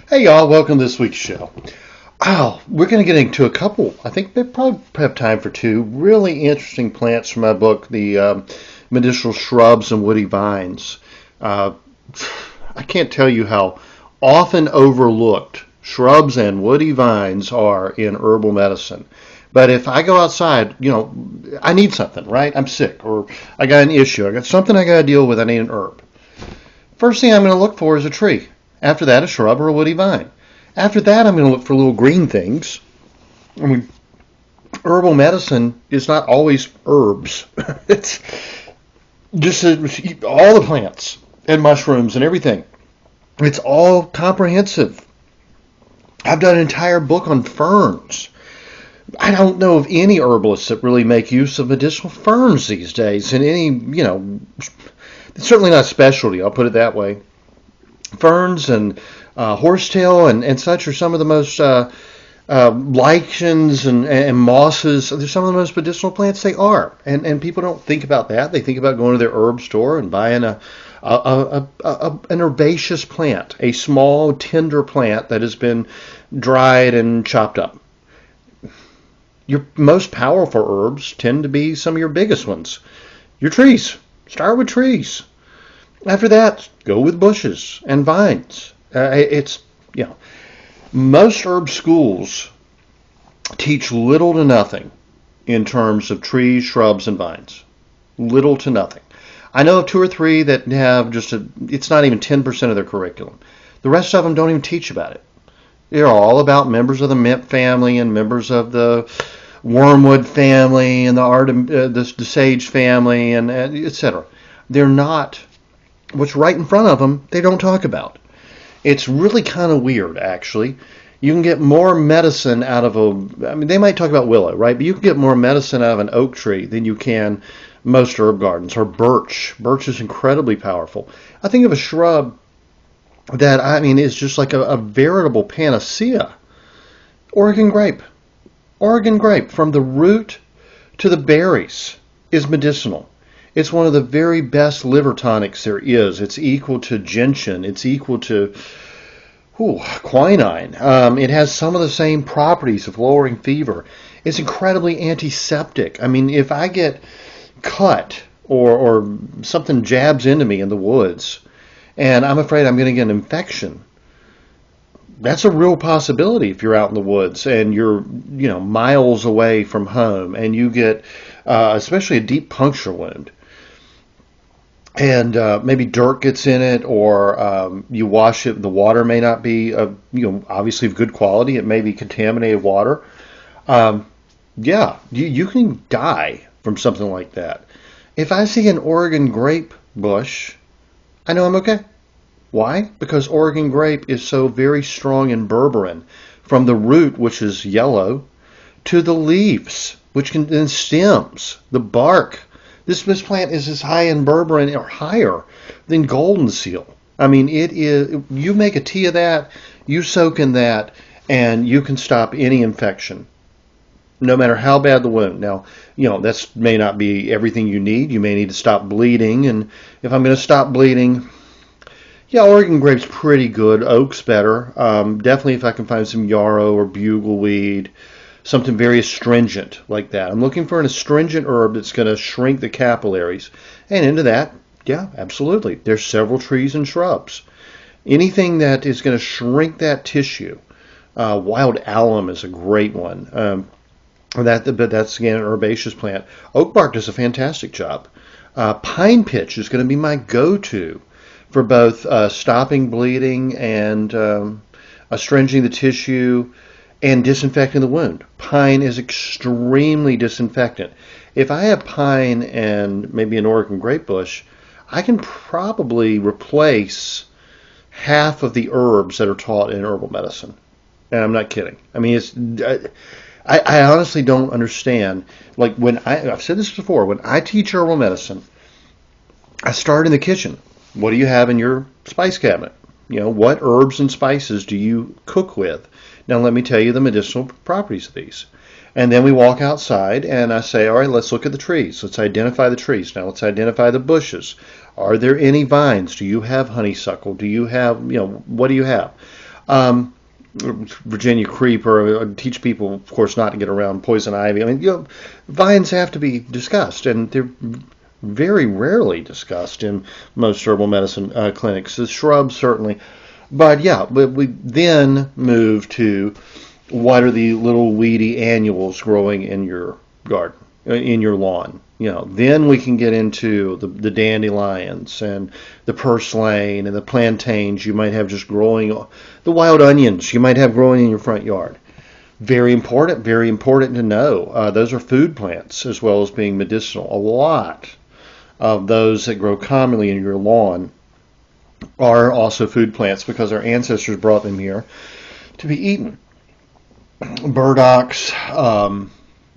Hey y'all, welcome to this week's show. We're going to get into a couple, I think we probably have time for two, really interesting plants from my book, the Medicinal Shrubs and Woody Vines. I can't tell you how often overlooked shrubs and woody vines are in herbal medicine. But if I go outside, I need something, right? I'm sick, or I got an issue, I got something I got to deal with, I need an herb. First thing I'm going to look for is a tree. After that, a shrub or a woody vine. After that, I'm going to look for little green things. I mean, herbal medicine is not always herbs. It's just all the plants and mushrooms and everything. It's all comprehensive. I've done an entire book on ferns. I don't know of any herbalists that really make use of medicinal ferns these days. And it's certainly not a specialty, I'll put it that way. Ferns and horsetail and such are some of the most lichens and mosses. They're some of the most medicinal plants they are. And people don't think about that. They think about going to their herb store and buying an herbaceous plant, a small, tender plant that has been dried and chopped up. Your most powerful herbs tend to be some of your biggest ones. Your trees. Start with trees. After that, go with bushes and vines. Most herb schools teach little to nothing in terms of trees, shrubs, and vines. Little to nothing. I know of two or three that have it's not even 10% of their curriculum. The rest of them don't even teach about it. They're all about members of the mint family and members of the wormwood family and the sage family and etc. They're not. What's right in front of them, they don't talk about. It's really kind of weird, actually. You can get more medicine out of they might talk about willow, right? But you can get more medicine out of an oak tree than you can most herb gardens, or birch. Birch is incredibly powerful. I think of a shrub that, is just like a veritable panacea. Oregon grape. Oregon grape, from the root to the berries, is medicinal. It's one of the very best liver tonics there is. It's equal to gentian. It's equal to quinine. It has some of the same properties of lowering fever. It's incredibly antiseptic. If I get cut or something jabs into me in the woods and I'm afraid I'm going to get an infection, that's a real possibility if you're out in the woods and you're miles away from home and you get especially a deep puncture wound. And maybe dirt gets in it, or you wash it. The water may not be, obviously of good quality. It may be contaminated water. You can die from something like that. If I see an Oregon grape bush, I know I'm okay. Why? Because Oregon grape is so very strong in berberine, from the root, which is yellow, to the leaves, which can then stems, the bark. This plant is as high in berberine or higher than golden seal. I mean, it is. You make a tea of that, you soak in that, and you can stop any infection, no matter how bad the wound. Now, that may not be everything you need. You may need to stop bleeding, and if I'm going to stop bleeding, yeah, Oregon grape's pretty good. Oak's better. Definitely if I can find some yarrow or bugleweed, something very astringent like that. I'm looking for an astringent herb that's going to shrink the capillaries. And into that, yeah, absolutely. There's several trees and shrubs. Anything that is going to shrink that tissue. Wild alum is a great one. But that's, again, an herbaceous plant. Oak bark does a fantastic job. Pine pitch is going to be my go-to for both stopping bleeding and astringing the tissue and disinfecting the wound. Pine is extremely disinfectant. If I have pine and maybe an Oregon grape bush, I can probably replace half of the herbs that are taught in herbal medicine. And I'm not kidding. I mean, I honestly don't understand. Like I've said this before, when I teach herbal medicine, I start in the kitchen. What do you have in your spice cabinet? What herbs and spices do you cook with? Now let me tell you the medicinal properties of these. And then we walk outside and I say, all right, let's look at the trees. Let's identify the trees. Now let's identify the bushes. Are there any vines? Do you have honeysuckle? Do you have, what do you have? Virginia creeper. I teach people, of course, not to get around poison ivy. I mean, vines have to be discussed, and they're very rarely discussed in most herbal medicine clinics. The shrubs, certainly. But we then move to what are the little weedy annuals growing in your garden, in your lawn. Then we can get into the dandelions and the purslane and the plantains you might have just growing, the wild onions you might have growing in your front yard. Very important to know. Those are food plants as well as being medicinal. A lot of those that grow commonly in your lawn are also food plants because our ancestors brought them here to be eaten. Burdocks,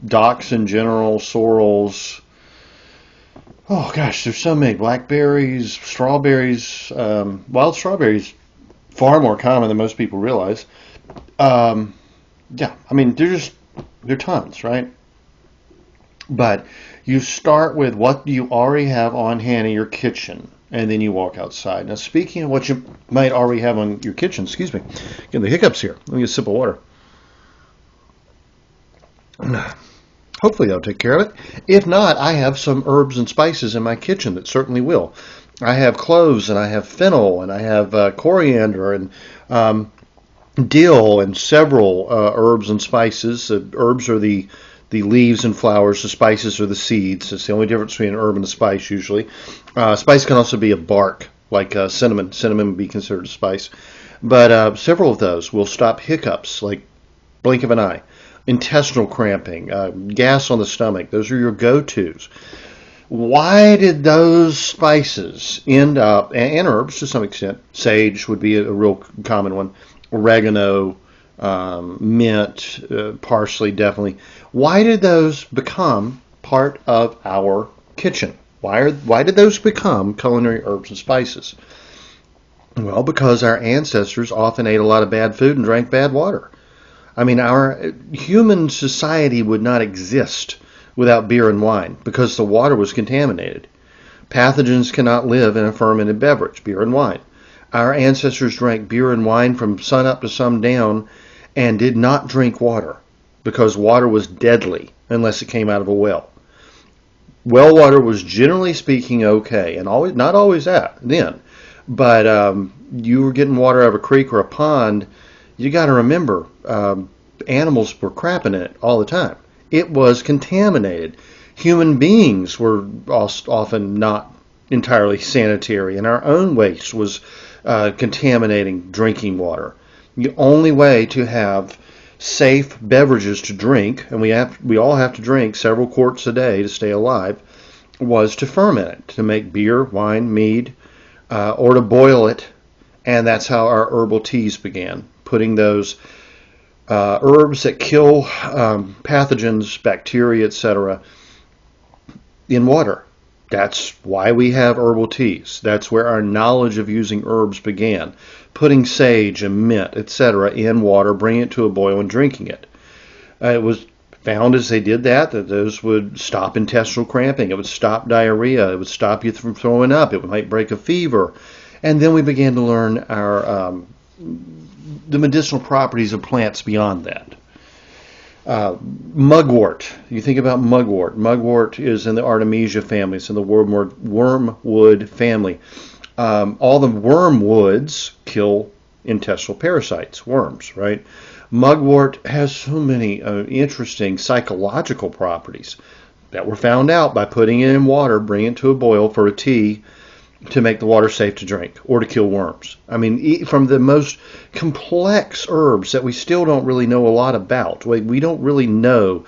docks in general, sorrels. Oh gosh, there's so many. Blackberries, strawberries, wild strawberries, far more common than most people realize. I mean, they're tons, right? But you start with what you already have on hand in your kitchen, and then you walk outside. Now, speaking of what you might already have on your kitchen, excuse me, getting the hiccups here. Let me get a sip of water. Hopefully that'll take care of it. If not, I have some herbs and spices in my kitchen that certainly will. I have cloves, and I have fennel, and I have coriander, and dill, and several herbs and spices. Herbs are the leaves and flowers. The spices are the seeds. It's the only difference between an herb and a spice usually. Spice can also be a bark, like cinnamon. Cinnamon would be considered a spice. But several of those will stop hiccups, like blink of an eye. Intestinal cramping, gas on the stomach. Those are your go-tos. Why did those spices end up, and herbs to some extent, sage would be a real common one, oregano, mint, parsley definitely. Why did those become part of our kitchen? Why did those become culinary herbs and spices? Well, because our ancestors often ate a lot of bad food and drank bad water. I mean, our human society would not exist without beer and wine because the water was contaminated. Pathogens cannot live in a fermented beverage, beer and wine. Our ancestors drank beer and wine from sun up to sundown and did not drink water because water was deadly unless it came out of a well. Well water was generally speaking okay, and not always that then. But you were getting water out of a creek or a pond, you got to remember, animals were crapping in it all the time. It was contaminated. Human beings were often not entirely sanitary, and our own waste was contaminating drinking water. The only way to have safe beverages to drink, and we all have to drink several quarts a day to stay alive, was to ferment it, to make beer, wine, mead, or to boil it, and that's how our herbal teas began. Putting those herbs that kill pathogens, bacteria, etc., in water. That's why we have herbal teas. That's where our knowledge of using herbs began. Putting sage and mint, etc., in water, bringing it to a boil, and drinking it. It was found as they did that those would stop intestinal cramping. It would stop diarrhea. It would stop you from throwing up. It might break a fever. And then we began to learn the medicinal properties of plants beyond that. Mugwort. You think about mugwort. Mugwort is in the Artemisia family. It's in the wormwood family. All the wormwoods kill intestinal parasites, worms, right? Mugwort has so many interesting psychological properties that were found out by putting it in water, bringing it to a boil for a tea to make the water safe to drink or to kill worms. I mean, from the most complex herbs that we still don't really know a lot about. We don't really know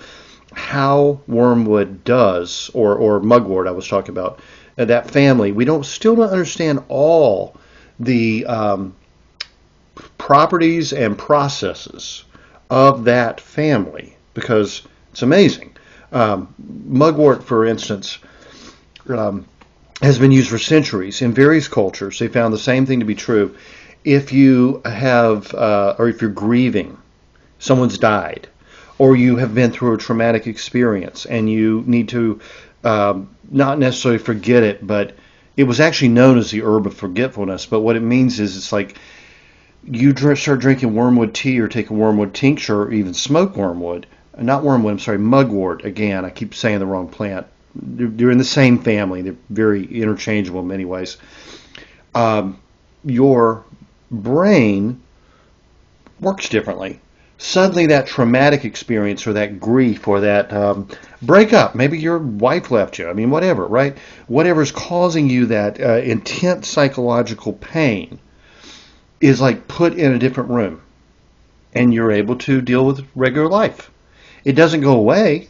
how wormwood does, or mugwort I was talking about, that family. We still don't understand all the properties and processes of that family, because it's amazing. Mugwort, for instance, has been used for centuries in various cultures. They found the same thing to be true. If you have, or if you're grieving, someone's died, or you have been through a traumatic experience and you need to not necessarily forget it, but it was actually known as the herb of forgetfulness. But what it means is it's like you start drinking wormwood tea or take a wormwood tincture or even smoke wormwood. Not wormwood, I'm sorry, mugwort. Again, I keep saying the wrong plant. They're in the same family. They're very interchangeable in many ways. Your brain works differently. Suddenly that traumatic experience or that grief or that breakup, maybe your wife left you, I mean, whatever, right? Whatever's causing you that intense psychological pain is like put in a different room, and you're able to deal with regular life. It doesn't go away,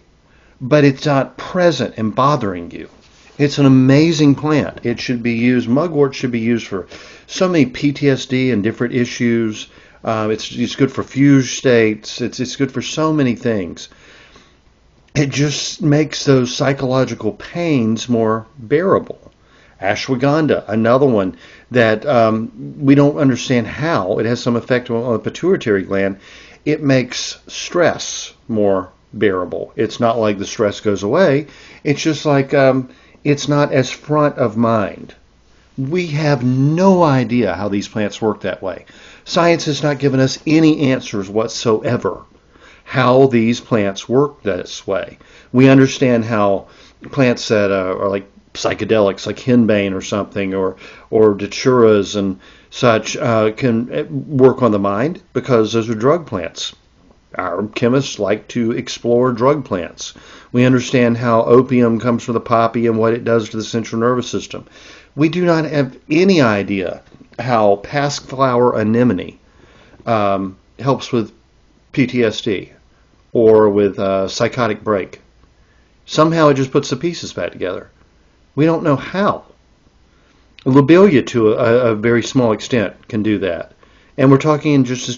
but it's not present and bothering you. It's an amazing plant. It should be used, mugwort should be used for so many PTSD and different issues. It's good for fused states. It's good for so many things. It just makes those psychological pains more bearable. Ashwagandha, another one that we don't understand how. It has some effect on the pituitary gland. It makes stress more bearable. It's not like the stress goes away. It's just like it's not as front of mind. We have no idea how these plants work that way. Science has not given us any answers whatsoever how these plants work this way. We understand how plants that are like psychedelics, like henbane or something, or daturas and such, can work on the mind because those are drug plants. Our chemists like to explore drug plants. We understand how opium comes from the poppy and what it does to the central nervous system. We do not have any idea how passiflower anemone helps with PTSD or with psychotic break. Somehow it just puts the pieces back together. We don't know how. Lobelia, to a very small extent, can do that. And we're talking in just the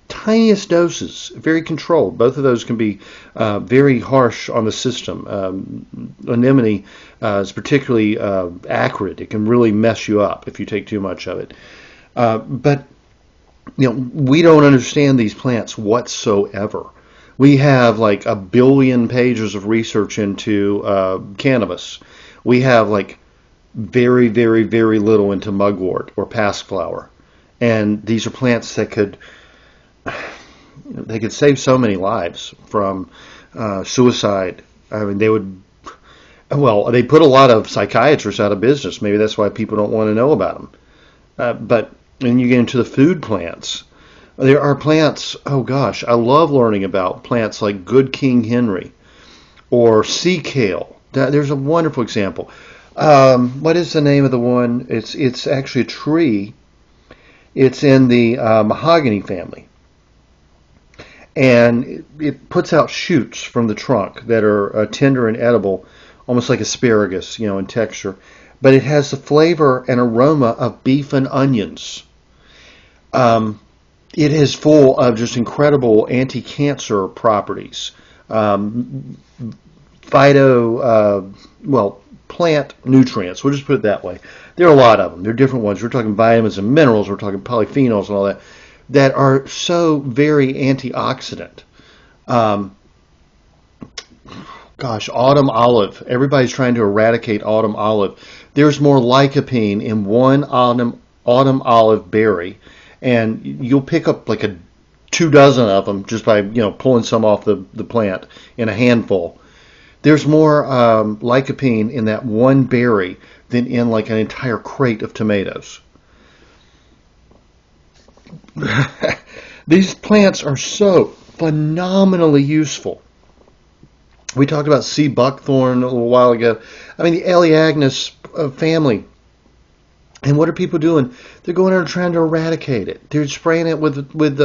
tiniest doses, very controlled. Both of those can be very harsh on the system. Anemone is particularly acrid. It can really mess you up if you take too much of it. But we don't understand these plants whatsoever. We have like 1 billion pages of research into cannabis. We have like very, very, very little into mugwort or passiflower. And these are plants that could save so many lives from suicide. I mean, they put a lot of psychiatrists out of business. Maybe that's why people don't want to know about them. But when you get into the food plants, there are plants, oh gosh, I love learning about plants like Good King Henry or sea kale. There's a wonderful example. What is the name of the one? It's actually a tree. It's in the mahogany family. And it puts out shoots from the trunk that are tender and edible, almost like asparagus, in texture. But it has the flavor and aroma of beef and onions. It is full of just incredible anti-cancer properties. plant nutrients. We'll just put it that way. There are a lot of them. There are different ones. We're talking vitamins and minerals. We're talking polyphenols and all that, that are so very antioxidant. Autumn olive. Everybody's trying to eradicate autumn olive. There's more lycopene in one autumn olive berry, and you'll pick up like 24 of them just by pulling some off the plant in a handful. There's more lycopene in that one berry than in like an entire crate of tomatoes. These plants are so phenomenally useful. We talked about sea buckthorn a little while ago. I mean, the Elaeagnus family. And what are people doing? They're going out and trying to eradicate it. They're spraying it with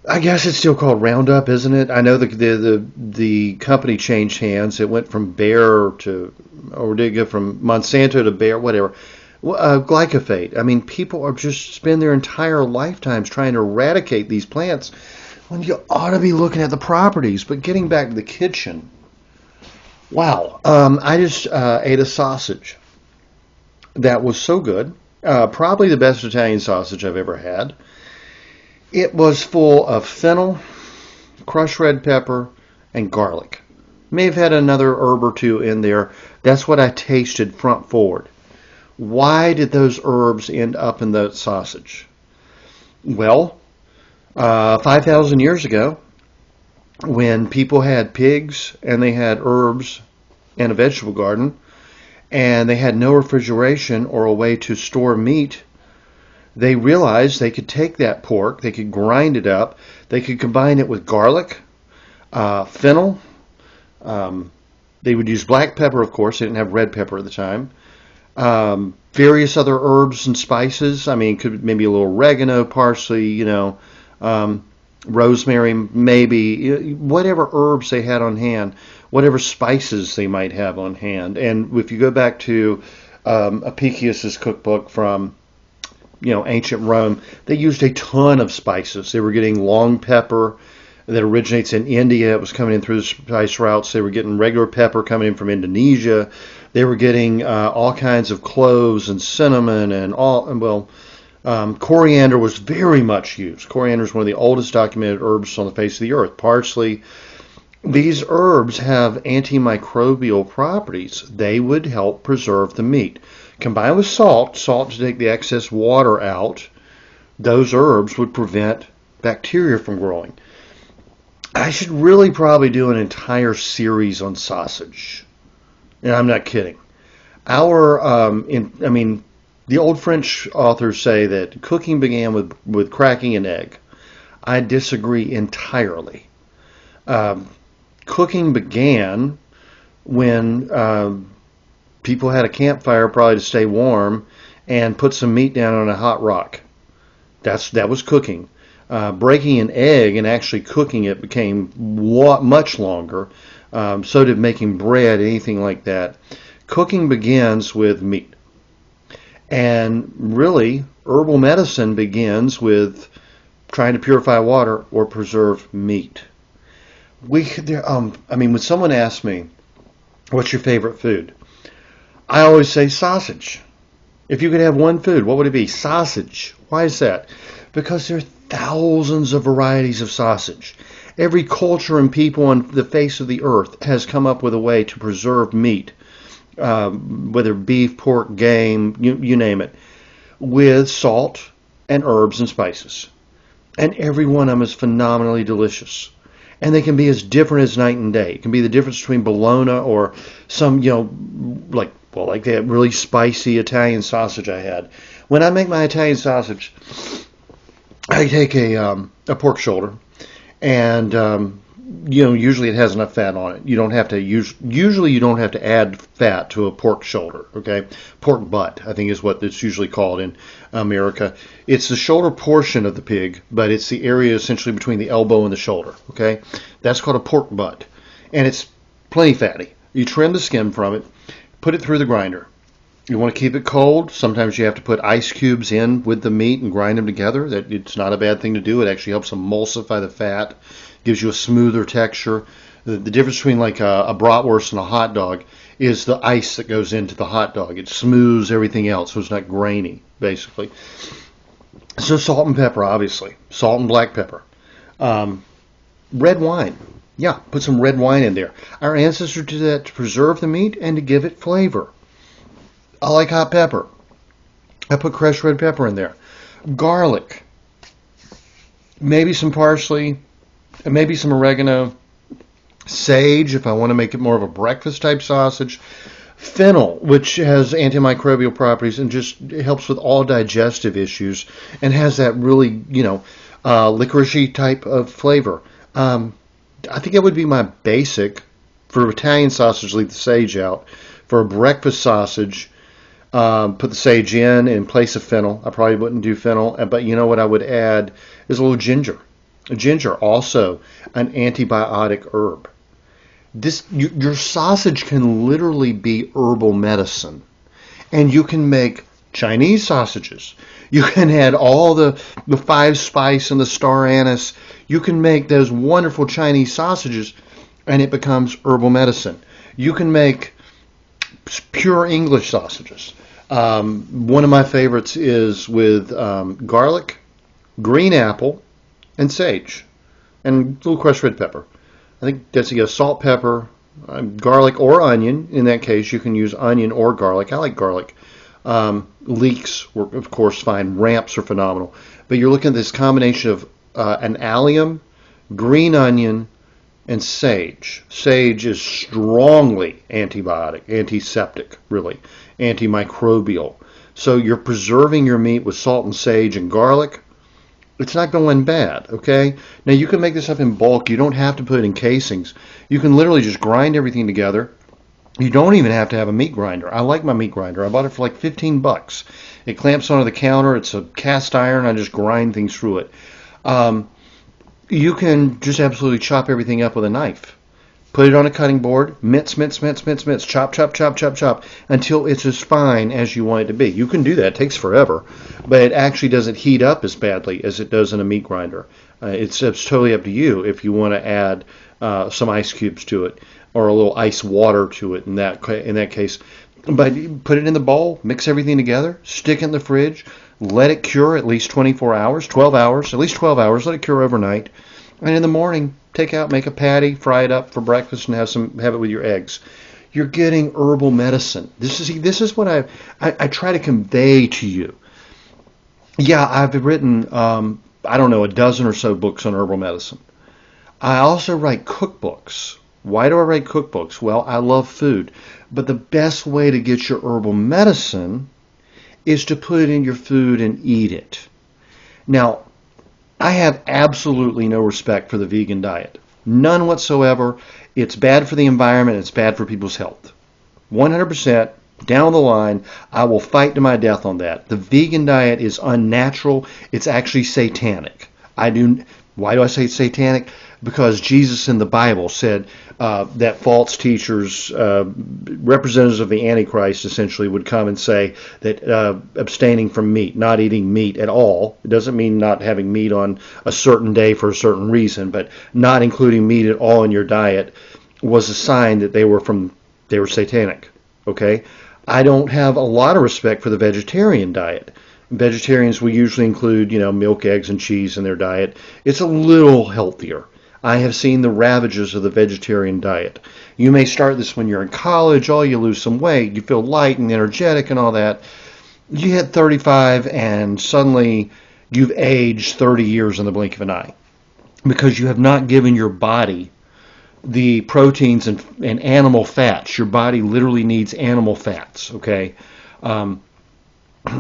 I guess it's still called Roundup, isn't it? I know the company changed hands. It went from Bayer or did it go from Monsanto to Bayer, whatever. Glyphosate. I mean, people are just spend their entire lifetimes trying to eradicate these plants when you ought to be looking at the properties. But getting back to the kitchen, wow. I just ate a sausage that was so good. Probably the best Italian sausage I've ever had. It was full of fennel, crushed red pepper, and garlic. May have had another herb or two in there. That's what I tasted front forward. Why did those herbs end up in the sausage? Well, 5,000 years ago, when people had pigs and they had herbs and a vegetable garden, and they had no refrigeration or a way to store meat, they realized they could take that pork, they could grind it up, they could combine it with garlic, fennel. They would use black pepper, of course. They didn't have red pepper at the time. Various other herbs and spices. I mean, could maybe a little oregano, parsley, rosemary, maybe whatever herbs they had on hand, whatever spices they might have on hand. And if you go back to Apicius's cookbook from ancient Rome, they used a ton of spices. They were getting long pepper that originates in India. It was coming in through the spice routes. They were getting regular pepper coming in from Indonesia. They were getting all kinds of cloves and cinnamon and coriander was very much used. Coriander is one of the oldest documented herbs on the face of the earth. Parsley. These herbs have antimicrobial properties. They would help preserve the meat. Combined with salt to take the excess water out, those herbs would prevent bacteria from growing. I should really probably do an entire series on sausage. And I'm not kidding. The old French authors say that cooking began with cracking an egg. I disagree entirely. Cooking began when people had a campfire, probably to stay warm, and put some meat down on a hot rock. That was cooking. Breaking an egg and actually cooking it became much longer. So did making bread, anything like that. Cooking begins with meat. And really, herbal medicine begins with trying to purify water or preserve meat. When someone asks me, what's your favorite food? I always say sausage. If you could have one food, what would it be? Sausage. Why is that? Because there are thousands of varieties of sausage. Every culture and people on the face of the earth has come up with a way to preserve meat, whether beef, pork, game, you name it, with salt and herbs and spices. And every one of them is phenomenally delicious. And they can be as different as night and day. It can be the difference between bologna or some, like that really spicy Italian sausage I had. When I make my Italian sausage, I take a pork shoulder, and usually it has enough fat on it. You don't have to usually you don't have to add fat to a pork shoulder. Okay, pork butt I think is what it's usually called in America. It's the shoulder portion of the pig, but it's the area essentially between the elbow and the shoulder. Okay, that's called a pork butt, and it's plenty fatty. You trim the skin from it, put it through the grinder. You want to keep it cold. Sometimes you have to put ice cubes in with the meat and grind them together. That it's not a bad thing to do. It actually helps emulsify the fat, gives you a smoother texture. The difference between like a bratwurst and a hot dog is the ice that goes into the hot dog. It smooths everything else, so it's not grainy, basically. So salt and pepper, obviously. Salt and black pepper. Red wine. Yeah, put some red wine in there. Our ancestors did that to preserve the meat and to give it flavor. I like hot pepper. I put crushed red pepper in there. Garlic. Maybe some parsley. Maybe some oregano. Sage, if I want to make it more of a breakfast type sausage. Fennel, which has antimicrobial properties and just helps with all digestive issues and has that really, licoricey type of flavor. I think that would be my basic. For Italian sausage, leave the sage out. For a breakfast sausage, put the sage in place of fennel. I probably wouldn't do fennel, but you know what I would add is a little ginger. Ginger, also an antibiotic herb. Your sausage can literally be herbal medicine, and you can make Chinese sausages. You can add all the five spice and the star anise. You can make those wonderful Chinese sausages, and it becomes herbal medicine. You can make pure English sausages. One of my favorites is with garlic, green apple, and sage, and a little crushed red pepper. I think that's salt, pepper, garlic, or onion. In that case, you can use onion or garlic. I like garlic. Leeks work, of course, fine. Ramps are phenomenal. But you're looking at this combination of an allium, green onion, and sage. Sage is strongly antibiotic, antiseptic, really, antimicrobial. So you're preserving your meat with salt and sage and garlic. It's not going bad, okay? Now, you can make this up in bulk. You don't have to put it in casings. You can literally just grind everything together. You don't even have to have a meat grinder. I like my meat grinder. I bought it for like $15. It clamps onto the counter. It's a cast iron. I just grind things through it. You can just absolutely chop everything up with a knife. Put it on a cutting board, mince, chop, until it's as fine as you want it to be. You can do that. It takes forever, but it actually doesn't heat up as badly as it does in a meat grinder. It's totally up to you if you want to add some ice cubes to it or a little ice water to it in that case. But put it in the bowl, mix everything together, stick it in the fridge, let it cure at least 24 hours, 12 hours, at least 12 hours, let it cure overnight. And in the morning, take out, make a patty, fry it up for breakfast, and have it with your eggs. You're getting herbal medicine. This is what I try to convey to you. Yeah, I've written, a dozen or so books on herbal medicine. I also write cookbooks. Why do I write cookbooks? Well, I love food. But the best way to get your herbal medicine is to put it in your food and eat it. Now, I have absolutely no respect for the vegan diet. None whatsoever. It's bad for the environment. It's bad for people's health. 100% down the line, I will fight to my death on that. The vegan diet is unnatural. It's actually satanic. Why do I say it's satanic? Because Jesus in the Bible said that false teachers, representatives of the Antichrist, essentially would come and say that abstaining from meat, not eating meat at all, it doesn't mean not having meat on a certain day for a certain reason, but not including meat at all in your diet was a sign that they were satanic. Okay, I don't have a lot of respect for the vegetarian diet. Vegetarians will usually include, milk, eggs, and cheese in their diet. It's a little healthier. I have seen the ravages of the vegetarian diet. You may start this when you're in college. You lose some weight. You feel light and energetic and all that. You hit 35 and suddenly you've aged 30 years in the blink of an eye because you have not given your body the proteins and animal fats. Your body literally needs animal fats, okay?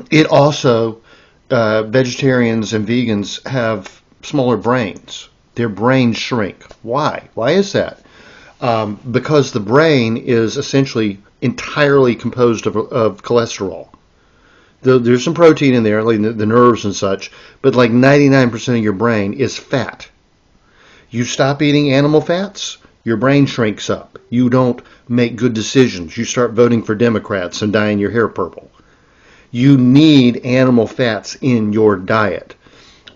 It also, vegetarians and vegans have smaller brains. Their brains shrink. Why? Why is that? Because the brain is essentially entirely composed of cholesterol. There's some protein in there, like the nerves and such, but like 99% of your brain is fat. You stop eating animal fats, Your brain shrinks up. You don't make good decisions. You start voting for Democrats and dyeing your hair purple. You need animal fats in your diet.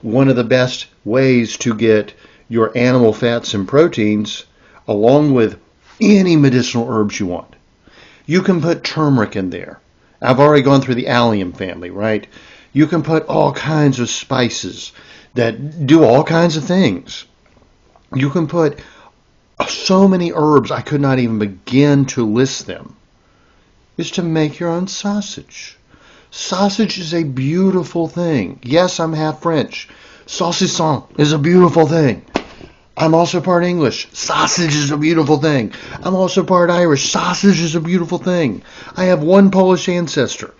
One of the best ways to get your animal fats and proteins, along with any medicinal herbs you want. You can put turmeric in there. I've already gone through the allium family, right? You can put all kinds of spices that do all kinds of things. You can put so many herbs, I could not even begin to list them. Is to make your own sausage. Sausage is a beautiful thing. Yes, I'm half French. Saucisson is a beautiful thing. I'm also part English. Sausage is a beautiful thing. I'm also part Irish. Sausage is a beautiful thing. I have one Polish ancestor.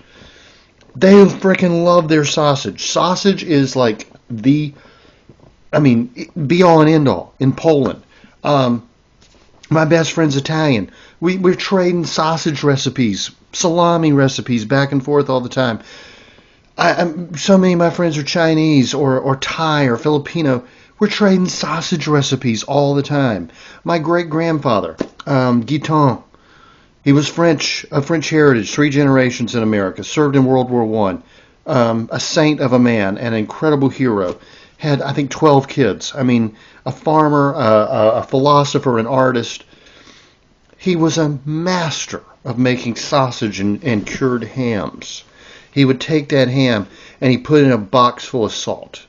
They freaking love their sausage. Sausage is like be all and end all in Poland. My best friend's Italian. We're trading sausage recipes, salami recipes back and forth all the time. So many of my friends are Chinese or Thai or Filipino. We're trading sausage recipes all the time. My great-grandfather, Guiton, he was French, of French heritage, 3 generations in America, served in World War I, a saint of a man, an incredible hero, had, I think, 12 kids. I mean, a farmer, a philosopher, an artist. He was a master of making sausage and cured hams. He would take that ham and he put it in a box full of salt.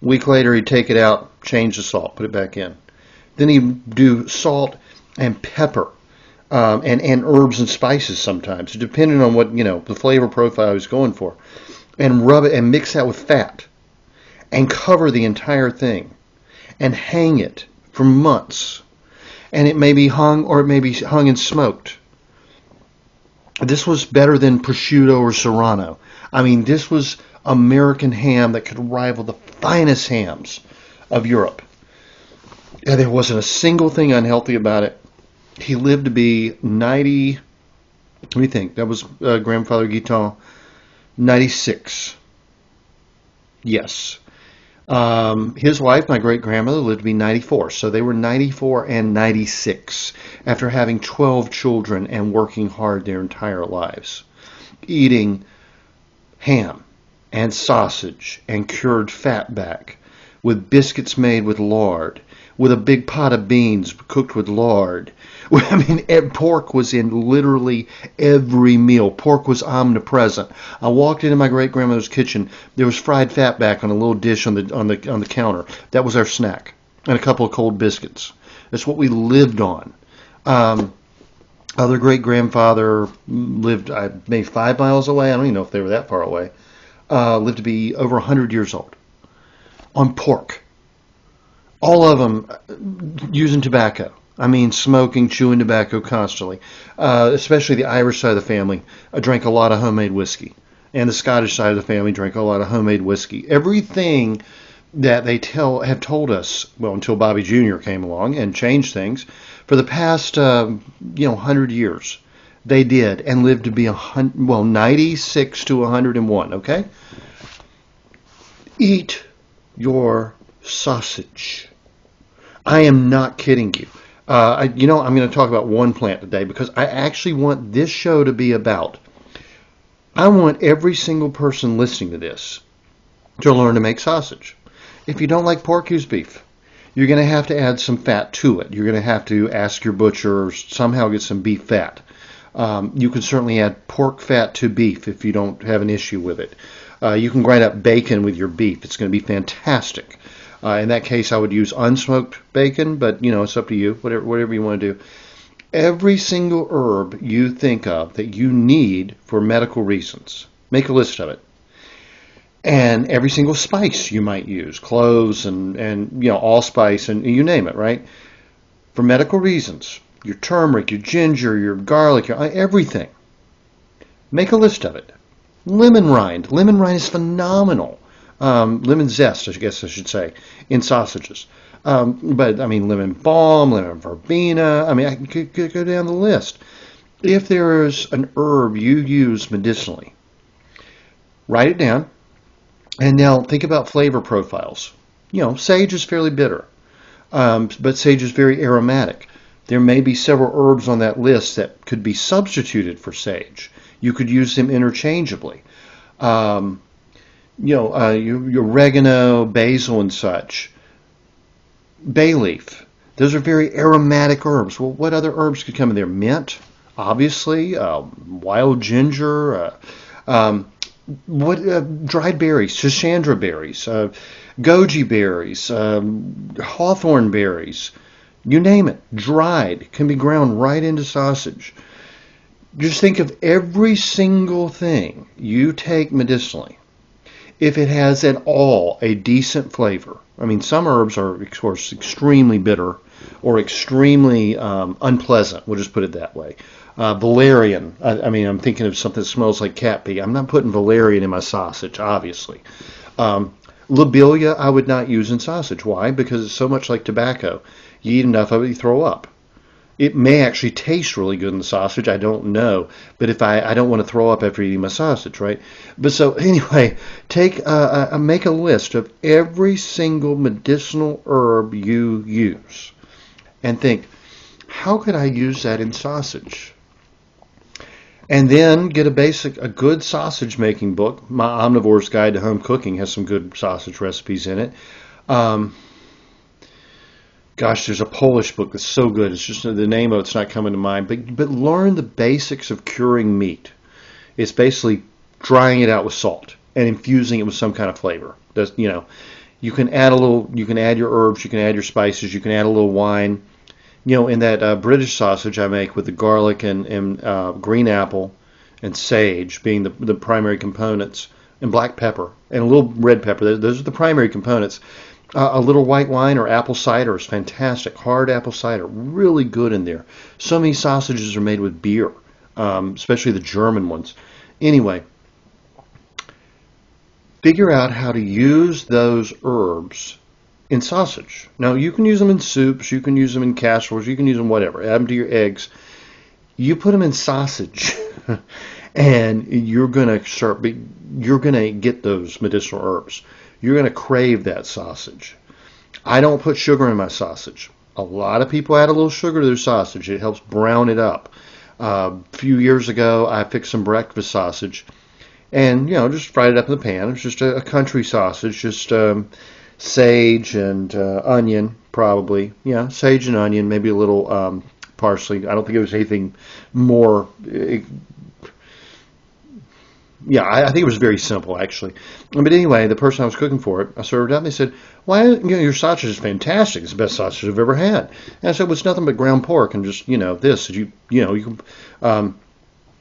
A week later, he'd take it out, change the salt, put it back in. Then he'd do salt and pepper and herbs and spices sometimes, depending on what, the flavor profile he was going for. And rub it and mix that with fat and cover the entire thing and hang it for months. And it may be hung or it may be hung and smoked. This was better than prosciutto or serrano. I mean, this was American ham that could rival the finest hams of Europe. And there wasn't a single thing unhealthy about it. He lived to be 90, let me think, that was Grandfather Guiton, 96. Yes. His wife, my great-grandmother, lived to be 94. So they were 94 and 96 after having 12 children and working hard their entire lives. Eating ham and sausage and cured fatback with biscuits made with lard, with a big pot of beans cooked with lard. I mean, pork was in literally every meal. Pork was omnipresent. I walked into my great-grandmother's kitchen. There was fried fatback on a little dish on the counter. That was our snack, and a couple of cold biscuits. That's what we lived on. Other great-grandfather lived maybe 5 miles away. I don't even know if they were that far away. Lived to be over 100 years old. On pork. All of them using tobacco. I mean, smoking, chewing tobacco constantly. Especially the Irish side of the family drank a lot of homemade whiskey. And the Scottish side of the family drank a lot of homemade whiskey. Everything that they have told us, well, until Bobby Jr. came along and changed things, for the past 100 years, they did and lived to be 96 to 101. Okay, eat your sausage. I am not kidding you. I'm going to talk about one plant today because I actually want this show to be about. I want every single person listening to this to learn to make sausage. If you don't like pork, use beef. You're going to have to add some fat to it. You're going to have to ask your butcher or somehow get some beef fat. You can certainly add pork fat to beef if you don't have an issue with it. You can grind up bacon with your beef. It's going to be fantastic. In that case, I would use unsmoked bacon, but it's up to you, whatever you want to do. Every single herb you think of that you need for medical reasons, make a list of it. And every single spice you might use, cloves and allspice and you name it, right? For medical reasons, your turmeric, your ginger, your garlic, everything. Make a list of it. Lemon rind. Lemon rind is phenomenal. Lemon zest, I guess I should say, in sausages. But, lemon balm, lemon verbena. I could go down the list. If there is an herb you use medicinally, write it down. And now think about flavor profiles. Sage is fairly bitter. But sage is very aromatic. There may be several herbs on that list that could be substituted for sage. You could use them interchangeably. Um, your oregano, basil, and such. Bay leaf. Those are very aromatic herbs. Well, what other herbs could come in there? Mint, obviously. Wild ginger. Um, what dried berries? Schisandra berries. Goji berries. Hawthorn berries. You name it. Dried. Can be ground right into sausage. Just think of every single thing you take medicinally. If it has at all a decent flavor. I mean, some herbs are, of course, extremely bitter or extremely unpleasant. We'll just put it that way. Valerian. I mean, I'm thinking of something that smells like cat pee. I'm not putting valerian in my sausage, obviously. Lobelia I would not use in sausage. Why? Because it's so much like tobacco. You eat enough of it, you throw up. It may actually taste really good in the sausage. I don't know. But if I don't want to throw up after eating my sausage, right? But so anyway, make a list of every single medicinal herb you use and think, how could I use that in sausage? And then get a good sausage making book. My Omnivore's Guide to Home Cooking has some good sausage recipes in it. Gosh, there's a Polish book that's so good. It's just the name of it's not coming to mind. But learn the basics of curing meat. It's basically drying it out with salt and infusing it with some kind of flavor. You can add your herbs, you can add your spices, you can add a little wine. In that British sausage I make with the garlic and green apple and sage being the primary components, and black pepper and a little red pepper. Those are the primary components. A little white wine or apple cider is fantastic. Hard apple cider, really good in there. So many sausages are made with beer, especially the German ones. Anyway, figure out how to use those herbs in sausage. Now, you can use them in soups, you can use them in casseroles, you can use them whatever. Add them to your eggs. You put them in sausage, and you're gonna get those medicinal herbs. You're going to crave that sausage. I don't put sugar in my sausage. A lot of people add a little sugar to their sausage. It helps brown it up. A few years ago, I fixed some breakfast sausage and, just fried it up in the pan. It was just a country sausage, just sage and onion, probably. Yeah, sage and onion, maybe a little parsley. I don't think it was anything more. I think it was very simple, actually. But anyway, the person I was cooking for it, I served it up, and they said, "Why, your sausage is fantastic. It's the best sausage I've ever had." And I said, "Well, it's nothing but ground pork and just, this. You can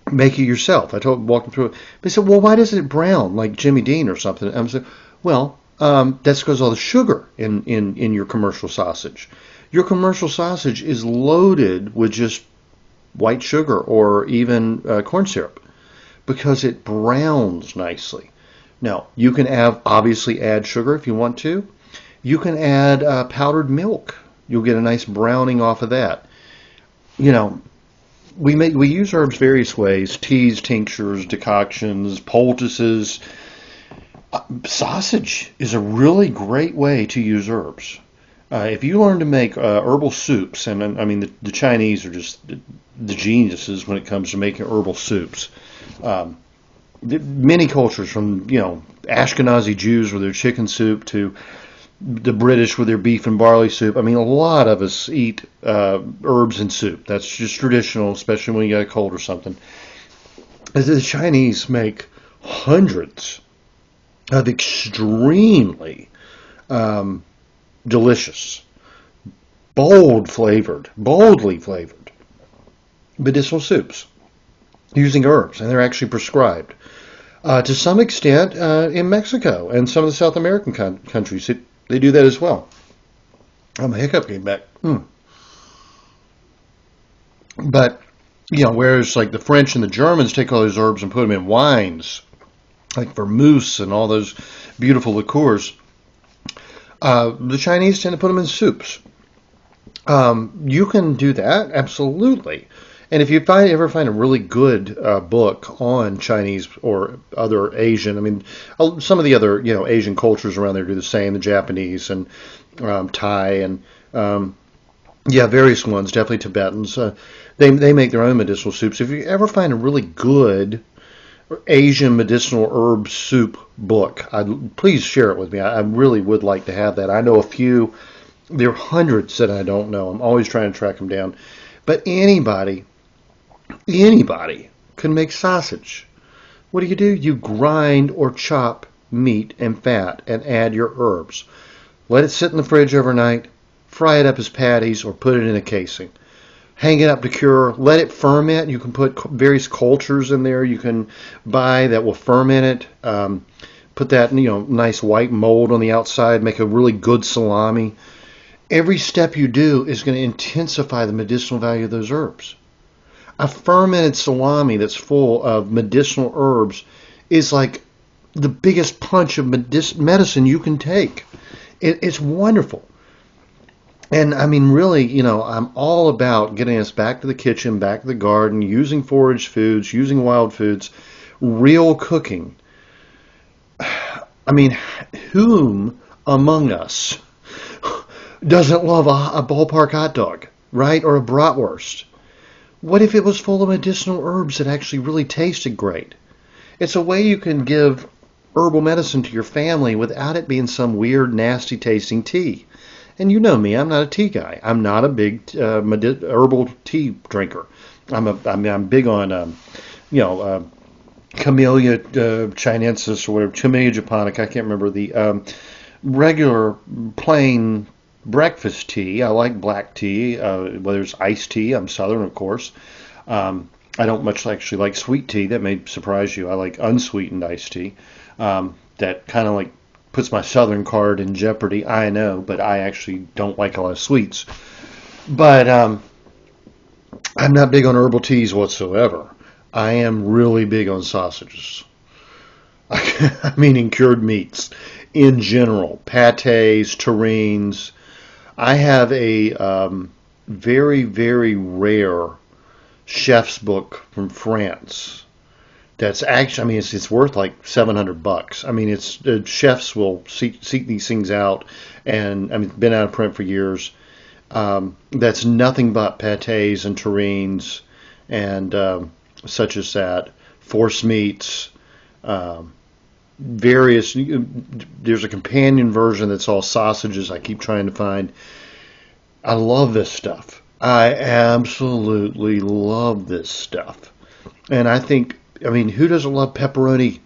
make it yourself." Walked them through it. They said, "Well, why doesn't it brown like Jimmy Dean or something?" And I said, "Well, that's because all the sugar in your commercial sausage. Your commercial sausage is loaded with just white sugar or even corn syrup, because it browns nicely. Now, you can obviously add sugar if you want to. You can add powdered milk. You'll get a nice browning off of that. We use herbs various ways: teas, tinctures, decoctions, poultices. Sausage is a really great way to use herbs. If you learn to make herbal soups, and I mean the Chinese are just the geniuses when it comes to making herbal soups. Many cultures, from Ashkenazi Jews with their chicken soup to the British with their beef and barley soup. I mean, a lot of us eat herbs in soup. That's just traditional, especially when you got a cold or something. The Chinese make hundreds of extremely delicious, boldly flavored medicinal soups using herbs, and they're actually prescribed. To some extent, in Mexico and some of the South American countries, they do that as well. Oh, my hiccup came back. But, whereas like the French and the Germans take all those herbs and put them in wines, like vermouths and all those beautiful liqueurs, the Chinese tend to put them in soups. You can do that, absolutely. And if you ever find a really good book on Chinese or other Asian, I mean, some of the other Asian cultures around there do the same. The Japanese and Thai and yeah, various ones, definitely Tibetans. They make their own medicinal soups. If you ever find a really good Asian medicinal herb soup book, please share it with me. I really would like to have that. I know a few. There are hundreds that I don't know. I'm always trying to track them down. But anybody can make sausage. What do? You grind or chop meat and fat and add your herbs. Let it sit in the fridge overnight. Fry it up as patties or put it in a casing. Hang it up to cure. Let it ferment. You can put various cultures in there you can buy that will ferment it. Put that nice white mold on the outside. Make a really good salami. Every step you do is going to intensify the medicinal value of those herbs. A fermented salami that's full of medicinal herbs is like the biggest punch of medicine you can take. It's wonderful. And I mean, really, I'm all about getting us back to the kitchen, back to the garden, using forage foods, using wild foods, real cooking. I mean, whom among us doesn't love a ballpark hot dog, right? Or a bratwurst? What if it was full of medicinal herbs that actually really tasted great? It's a way you can give herbal medicine to your family without it being some weird, nasty tasting tea. And you know me, I'm not a tea guy. I'm not a big herbal tea drinker. I'm big on, Camellia chinensis or whatever, Camellia japonica. I can't remember the regular plain breakfast tea. I like black tea, whether it's iced tea. I'm Southern, of course. I don't much actually like sweet tea. That may surprise you. I like unsweetened iced tea. That kind of like puts my Southern card in jeopardy. I know, but I actually don't like a lot of sweets. But I'm not big on herbal teas whatsoever. I am really big on sausages. I mean, in cured meats in general, pates, terrines. I have a very, very rare chef's book from France. That's actually, I mean, it's worth like $700. I mean, it's chefs will seek these things out, and I mean, it's been out of print for years. That's nothing but pates and terrines and such as that, force meats, various. There's a companion version that's all sausages. I keep trying to find. I love this stuff. I absolutely love this stuff, and I think. I mean, who doesn't love pepperoni?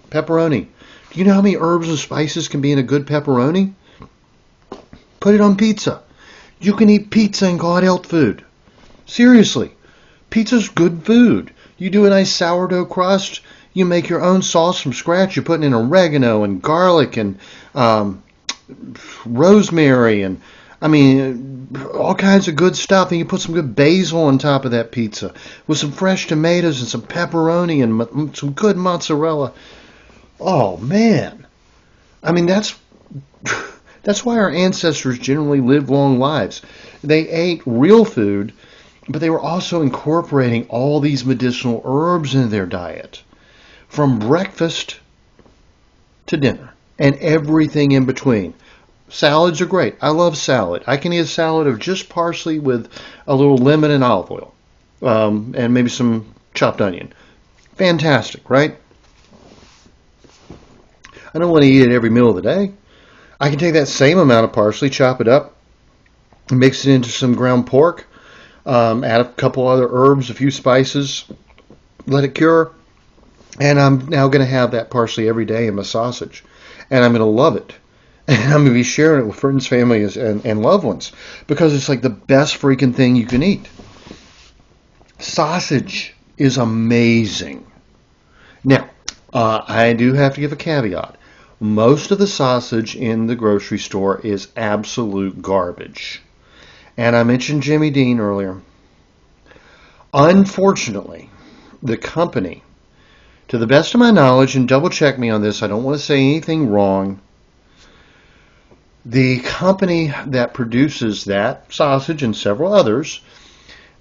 Pepperoni. Do you know how many herbs and spices can be in a good pepperoni? Put it on pizza. You can eat pizza and call it health food. Seriously. Pizza's good food. You do a nice sourdough crust. You make your own sauce from scratch. You put in oregano and garlic and rosemary and I mean, all kinds of good stuff, and you put some good basil on top of that pizza with some fresh tomatoes and some pepperoni and some good mozzarella. Oh, man. I mean, that's why our ancestors generally lived long lives. They ate real food, but they were also incorporating all these medicinal herbs into their diet, from breakfast to dinner and everything in between. Salads are great. I love salad. I can eat a salad of just parsley with a little lemon and olive oil, and maybe some chopped onion. Fantastic, right? I don't want to eat it every meal of the day. I can take that same amount of parsley, chop it up, mix it into some ground pork, add a couple other herbs, a few spices, let it cure, and I'm now going to have that parsley every day in my sausage, and I'm going to love it. And I'm going to be sharing it with friends, family, and loved ones because it's like the best freaking thing you can eat. Sausage is amazing. Now, I do have to give a caveat. Most of the sausage in the grocery store is absolute garbage. And I mentioned Jimmy Dean earlier. Unfortunately, the company, to the best of my knowledge, and double check me on this, I don't want to say anything wrong, the company that produces that sausage and several others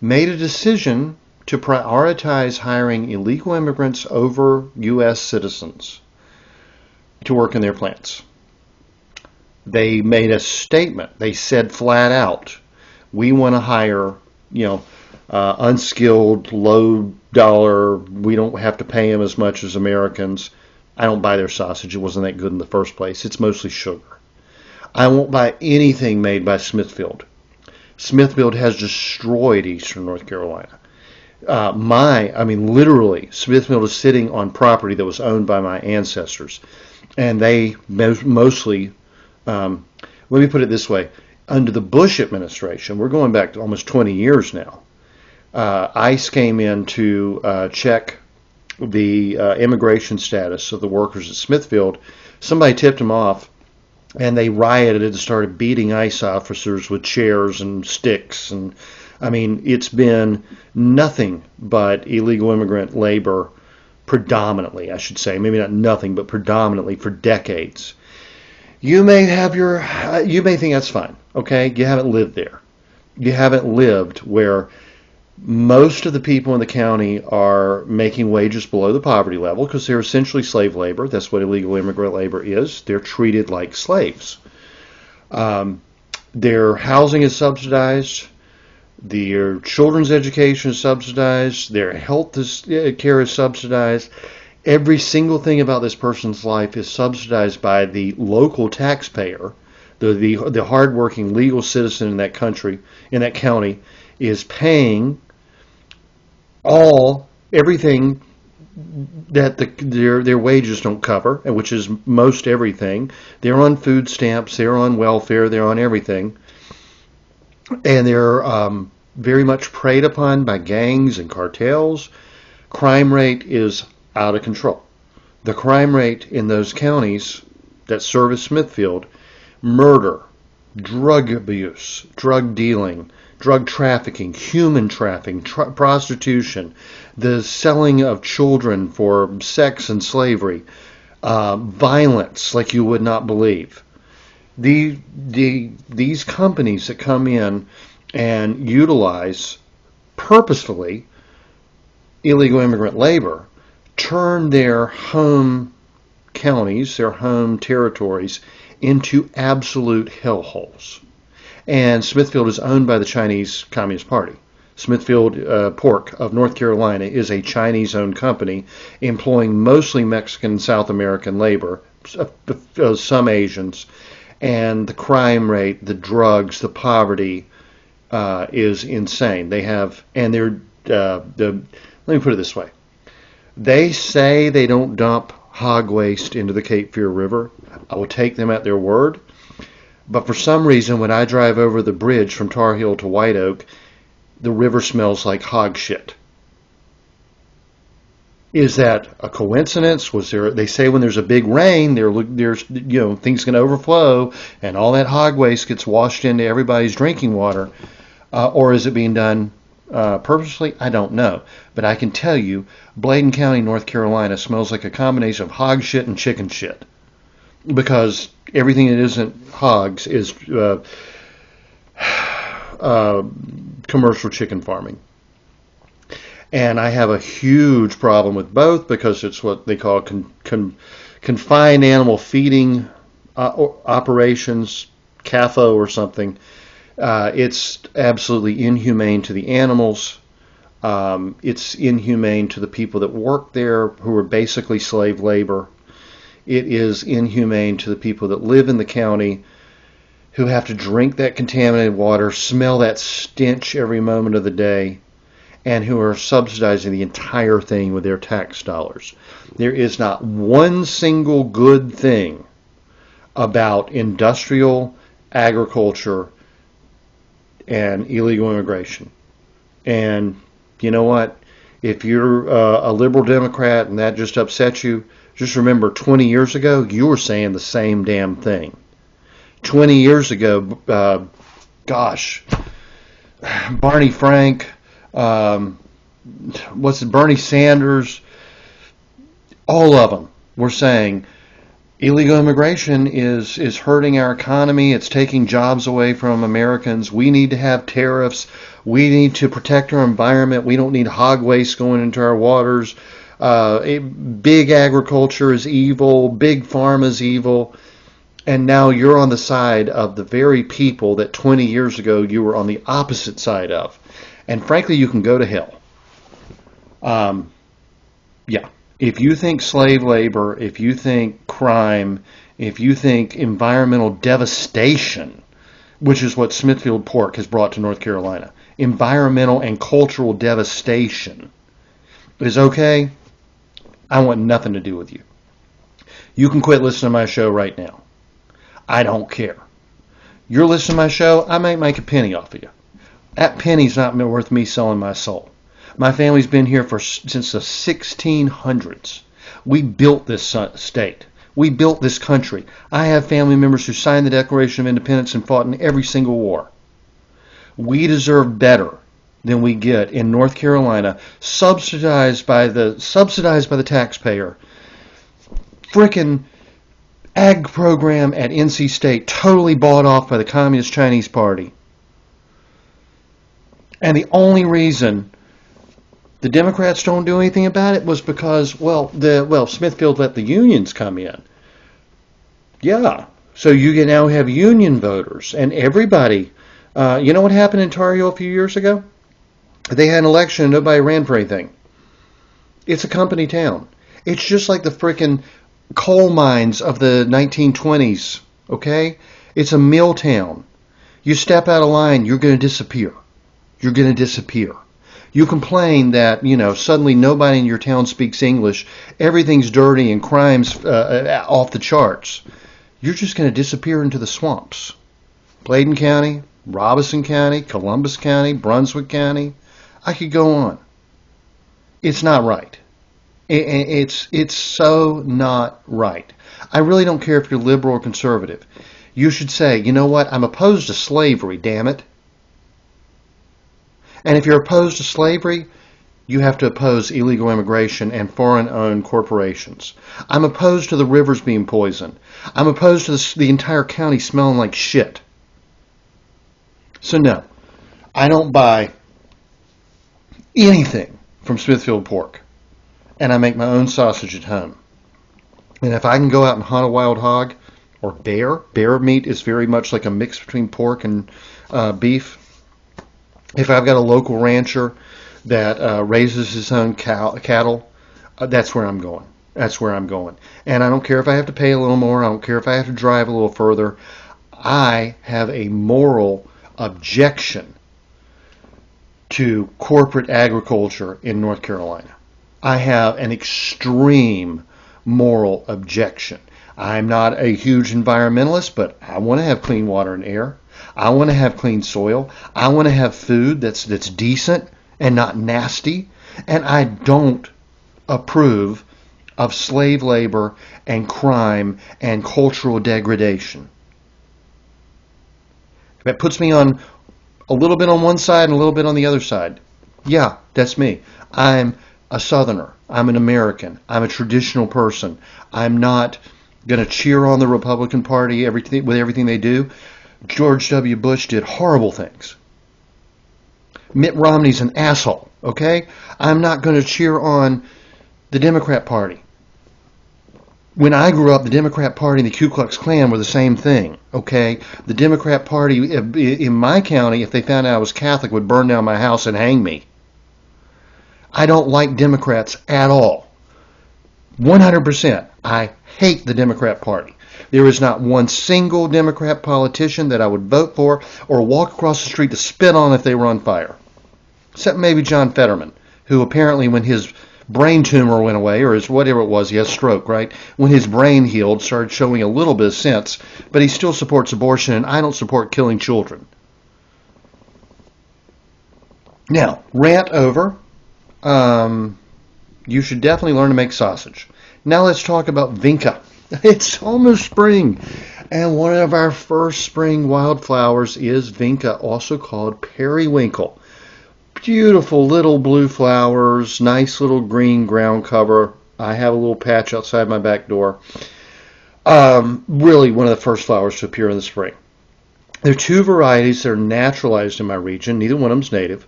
made a decision to prioritize hiring illegal immigrants over U.S. citizens to work in their plants. They made a statement. They said flat out, we want to hire, unskilled, low dollar, we don't have to pay them as much as Americans. I don't buy their sausage. It wasn't that good in the first place. It's mostly sugar. I won't buy anything made by Smithfield. Smithfield has destroyed Eastern North Carolina. Literally, Smithfield is sitting on property that was owned by my ancestors. And they mostly, let me put it this way, under the Bush administration, we're going back to almost 20 years now, ICE came in to check the immigration status of the workers at Smithfield. Somebody tipped them off, and they rioted and started beating ICE officers with chairs and sticks. And it's been nothing but illegal immigrant labor predominantly, I should say. Maybe not nothing, but predominantly for decades. You may think that's fine, okay? You haven't lived there. You haven't lived where most of the people in the county are making wages below the poverty level because they're essentially slave labor. That's what illegal immigrant labor is. They're treated like slaves. Their housing is subsidized. Their children's education is subsidized. Their health care is subsidized. Every single thing about this person's life is subsidized by the local taxpayer. The hardworking legal citizen in that country, in that county, is paying everything that their wages don't cover, and which is most everything. They're on food stamps, they're on welfare, they're on everything, and they're very much preyed upon by gangs and cartels. Crime rate is out of control. The crime rate in those counties that service Smithfield, murder, drug abuse, drug dealing, drug trafficking, human trafficking, prostitution, the selling of children for sex and slavery, violence like you would not believe. These companies that come in and utilize purposefully illegal immigrant labor turn their home counties, their home territories, into absolute hellholes. And Smithfield is owned by the Chinese Communist Party. Smithfield Pork of North Carolina is a Chinese-owned company employing mostly Mexican and South American labor, some Asians, and the crime rate, the drugs, the poverty is insane. They have, and let me put it this way. They say they don't dump hog waste into the Cape Fear River. I will take them at their word. But for some reason, when I drive over the bridge from Tar Heel to White Oak, the river smells like hog shit. Is that a coincidence? They say when there's a big rain, there's things can overflow, and all that hog waste gets washed into everybody's drinking water, or is it being done purposely? I don't know, but I can tell you, Bladen County, North Carolina, smells like a combination of hog shit and chicken shit, because everything that isn't hogs is commercial chicken farming. And I have a huge problem with both because it's what they call confined animal feeding operations, CAFO or something. It's absolutely inhumane to the animals. It's inhumane to the people that work there, who are basically slave labor. It is inhumane to the people that live in the county, who have to drink that contaminated water, smell that stench every moment of the day, and who are subsidizing the entire thing with their tax dollars. There is not one single good thing about industrial agriculture and illegal immigration. And you know what? If you're a liberal Democrat and that just upsets you, just remember 20 years ago, you were saying the same damn thing. 20 years ago, Barney Frank, Bernie Sanders, all of them were saying Illegal immigration is hurting our economy. It's taking jobs away from Americans. We need to have tariffs. We need to protect our environment. We don't need hog waste going into our waters. Big agriculture is evil. Big pharma is evil. And now you're on the side of the very people that 20 years ago you were on the opposite side of. And frankly, you can go to hell. Yeah. If you think slave labor, if you think crime, if you think environmental devastation, which is what Smithfield pork has brought to North Carolina, environmental and cultural devastation is okay, I want nothing to do with you. You can quit listening to my show right now. I don't care. You're listening to my show, I might make a penny off of you. That penny's not worth me selling my soul. My family's been here since the 1600s. We built this state. We built this country. I have family members who signed the Declaration of Independence and fought in every single war. We deserve better than we get in North Carolina, subsidized by the taxpayer. Frickin' ag program at NC State, totally bought off by the Communist Chinese Party. And the only reason the Democrats don't do anything about it was because, Smithfield let the unions come in. Yeah, so you can now have union voters, and everybody. You know what happened in Tar Heel a few years ago? They had an election and nobody ran for anything. It's a company town. It's just like the frickin' coal mines of the 1920s, okay? It's a mill town. You step out of line, you're going to disappear. You're going to disappear. You complain that, suddenly nobody in your town speaks English, everything's dirty and crime's off the charts. You're just going to disappear into the swamps. Bladen County, Robeson County, Columbus County, Brunswick County. I could go on. It's not right. It's so not right. I really don't care if you're liberal or conservative. You should say, you know what, I'm opposed to slavery, damn it. And if you're opposed to slavery, you have to oppose illegal immigration and foreign-owned corporations. I'm opposed to the rivers being poisoned. I'm opposed to the entire county smelling like shit. So no, I don't buy anything from Smithfield Pork. And I make my own sausage at home. And if I can go out and hunt a wild hog or bear meat is very much like a mix between pork and beef. If I've got a local rancher that raises his own cattle, that's where I'm going. That's where I'm going. And I don't care if I have to pay a little more. I don't care if I have to drive a little further. I have a moral objection to corporate agriculture in North Carolina. I have an extreme moral objection. I'm not a huge environmentalist, but I want to have clean water and air. I want to have clean soil. I want to have food that's decent and not nasty. And I don't approve of slave labor and crime and cultural degradation. That puts me on a little bit on one side and a little bit on the other side. Yeah, that's me. I'm a Southerner. I'm an American. I'm a traditional person. I'm not going to cheer on the Republican Party with everything they do. George W. Bush did horrible things. Mitt Romney's an asshole, okay? I'm not going to cheer on the Democrat Party. When I grew up, the Democrat Party and the Ku Klux Klan were the same thing, okay? The Democrat Party in my county, if they found out I was Catholic, would burn down my house and hang me. I don't like Democrats at all. 100%. I hate the Democrat Party. There is not one single Democrat politician that I would vote for or walk across the street to spit on if they were on fire. Except maybe John Fetterman, who apparently when his brain tumor went away, or his whatever it was, he has stroke, right? When his brain healed, started showing a little bit of sense, but he still supports abortion, and I don't support killing children. Now, rant over. You should definitely learn to make sausage. Now let's talk about Vinca. It's almost spring, and one of our first spring wildflowers is Vinca, also called Periwinkle. Beautiful little blue flowers, nice little green ground cover. I have a little patch outside my back door. Really one of the first flowers to appear in the spring. There are two varieties that are naturalized in my region. Neither one of them is native.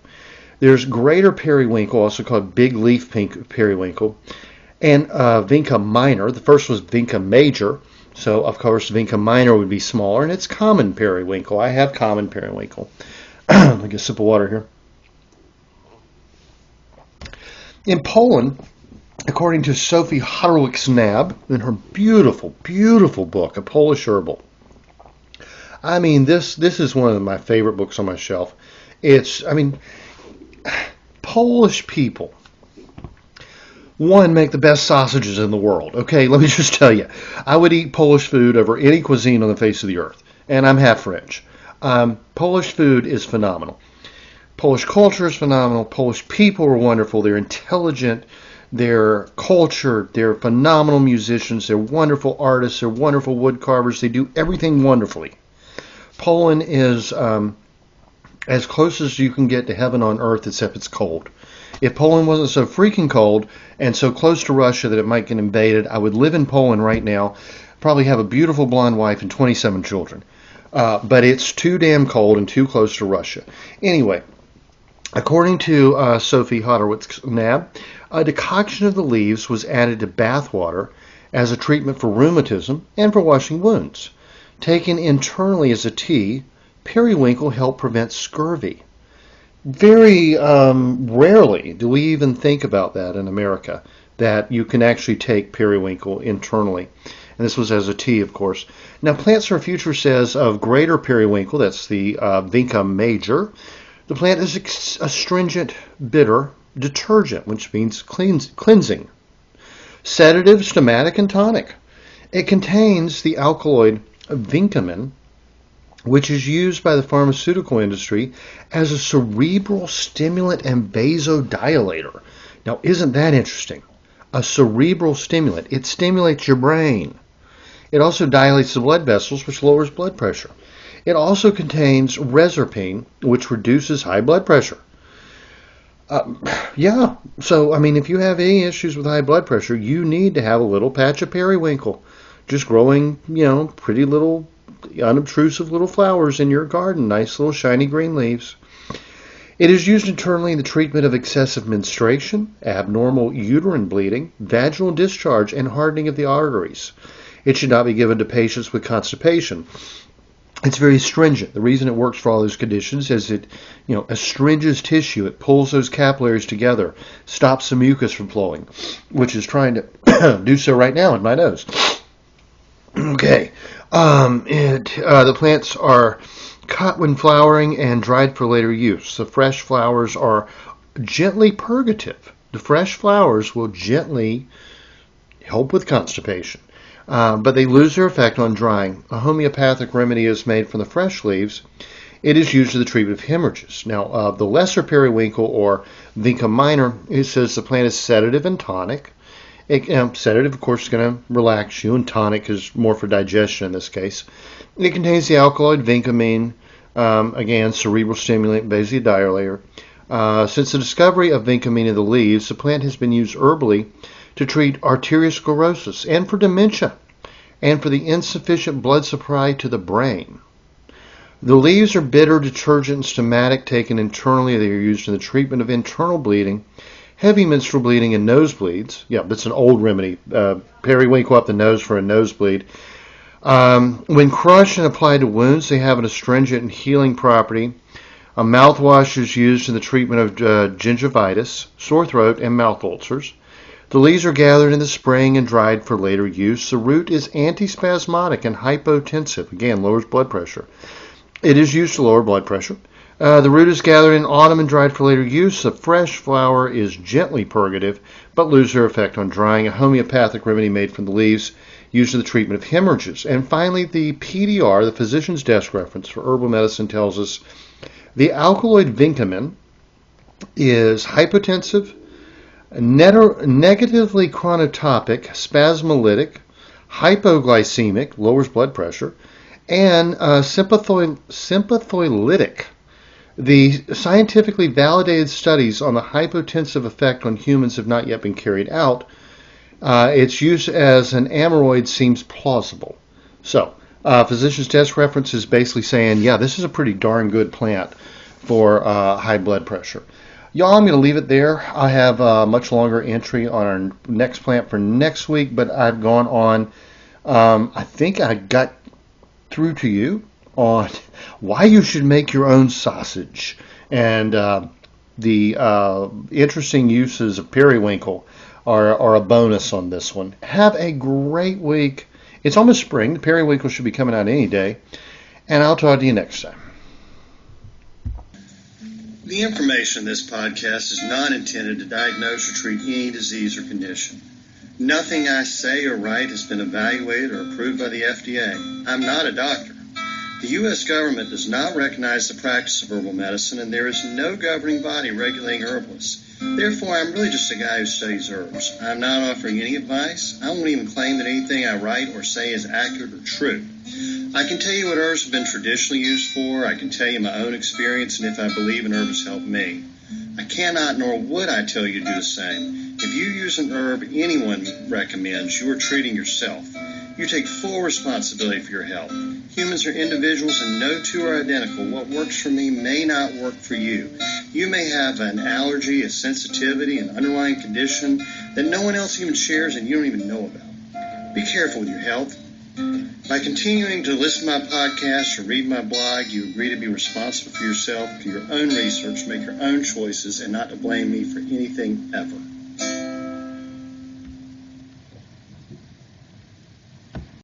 There's greater periwinkle, also called big leaf pink periwinkle, and Vinca minor. The first was Vinca major, so of course Vinca minor would be smaller, and it's common periwinkle. I have common periwinkle. Let me get a sip of water here. In Poland, according to Sophie Hodderwick-Snab, in her beautiful, beautiful book, A Polish Herbal. I mean, this is one of my favorite books on my shelf. Polish people, one, make the best sausages in the world. Okay, let me just tell you, I would eat Polish food over any cuisine on the face of the earth, and I'm half French. Polish food is phenomenal. Polish culture is phenomenal. Polish people are wonderful. They're intelligent. They're cultured. They're phenomenal musicians. They're wonderful artists. They're wonderful wood carvers. They do everything wonderfully. Poland is as close as you can get to heaven on earth, except it's cold. If Poland wasn't so freaking cold and so close to Russia that it might get invaded, I would live in Poland right now, probably have a beautiful blonde wife and 27 children. But it's too damn cold and too close to Russia. Anyway, according to Sophie Hodderwick-Snab, a decoction of the leaves was added to bath water as a treatment for rheumatism and for washing wounds. Taken internally as a tea, periwinkle helped prevent scurvy. Very rarely do we even think about that in America, that you can actually take periwinkle internally. And this was as a tea, of course. Now, Plants for Future says of greater periwinkle, that's the Vinca major, the plant is astringent, bitter, detergent, which means cleansing, sedative, stomatic, and tonic. It contains the alkaloid vincamin, which is used by the pharmaceutical industry as a cerebral stimulant and vasodilator. Now, isn't that interesting? A cerebral stimulant. It stimulates your brain. It also dilates the blood vessels, which lowers blood pressure. It also contains reserpine, which reduces high blood pressure. So, if you have any issues with high blood pressure, you need to have a little patch of periwinkle. Just growing, pretty little, unobtrusive little flowers in your garden. Nice little shiny green leaves. It is used internally in the treatment of excessive menstruation, abnormal uterine bleeding, vaginal discharge, and hardening of the arteries. It should not be given to patients with constipation. It's very astringent. The reason it works for all those conditions is it, astringes tissue. It pulls those capillaries together, stops the mucus from flowing, which is trying to do so right now in my nose. Okay. The plants are cut when flowering and dried for later use. The fresh flowers are gently purgative. The fresh flowers will gently help with constipation, but they lose their effect on drying. A homeopathic remedy is made from the fresh leaves. It is used for the treatment of hemorrhages. Now, the lesser periwinkle, or Vinca minor, it says the plant is sedative and tonic. Sedative, of course, is going to relax you, and tonic is more for digestion in this case. It contains the alkaloid vincamin, again, cerebral stimulant, vasodilator. Since the discovery of vincamin in the leaves, the plant has been used herbally to treat arteriosclerosis and for dementia and for the insufficient blood supply to the brain. The leaves are bitter, detergent, and stomatic. Taken internally, they are used in the treatment of internal bleeding, heavy menstrual bleeding, and nosebleeds. Yeah, that's an old remedy. Periwinkle up the nose for a nosebleed. When crushed and applied to wounds, they have an astringent and healing property. A mouthwash is used in the treatment of gingivitis, sore throat, and mouth ulcers. The leaves are gathered in the spring and dried for later use. The root is antispasmodic and hypotensive. Again, lowers blood pressure. It is used to lower blood pressure. The root is gathered in autumn and dried for later use. The fresh flower is gently purgative, but loses their effect on drying. A homeopathic remedy made from the leaves, used in the treatment of hemorrhages. And finally, the PDR, the physician's desk reference for herbal medicine, tells us the alkaloid vincamin is hypotensive, negatively chronotopic, spasmolytic, hypoglycemic, lowers blood pressure, and sympatholytic. The scientifically validated studies on the hypotensive effect on humans have not yet been carried out. Its use as an amyloid seems plausible. So, physician's test reference is basically saying, yeah, this is a pretty darn good plant for high blood pressure. Y'all, I'm going to leave it there. I have a much longer entry on our next plant for next week, but I've gone on, I think I got through to you on why you should make your own sausage and the interesting uses of periwinkle are a bonus on this one. Have a great week. It's almost spring. The periwinkle should be coming out any day. And I'll talk to you next time. The information in this podcast is not intended to diagnose or treat any disease or condition. Nothing I say or write has been evaluated or approved by the FDA. I'm not a doctor. The U.S. government does not recognize the practice of herbal medicine, and there is no governing body regulating herbalists. Therefore, I'm really just a guy who studies herbs. I'm not offering any advice. I won't even claim that anything I write or say is accurate or true. I can tell you what herbs have been traditionally used for. I can tell you my own experience and if I believe an herb has helped me. I cannot nor would I tell you to do the same. If you use an herb anyone recommends, you are treating yourself. You take full responsibility for your health. Humans are individuals and no two are identical. What works for me may not work for you. You may have an allergy, a sensitivity, an underlying condition that no one else even shares and you don't even know about. Be careful with your health. By continuing to listen to my podcast or read my blog, you agree to be responsible for yourself, for your own research, make your own choices, and not to blame me for anything ever.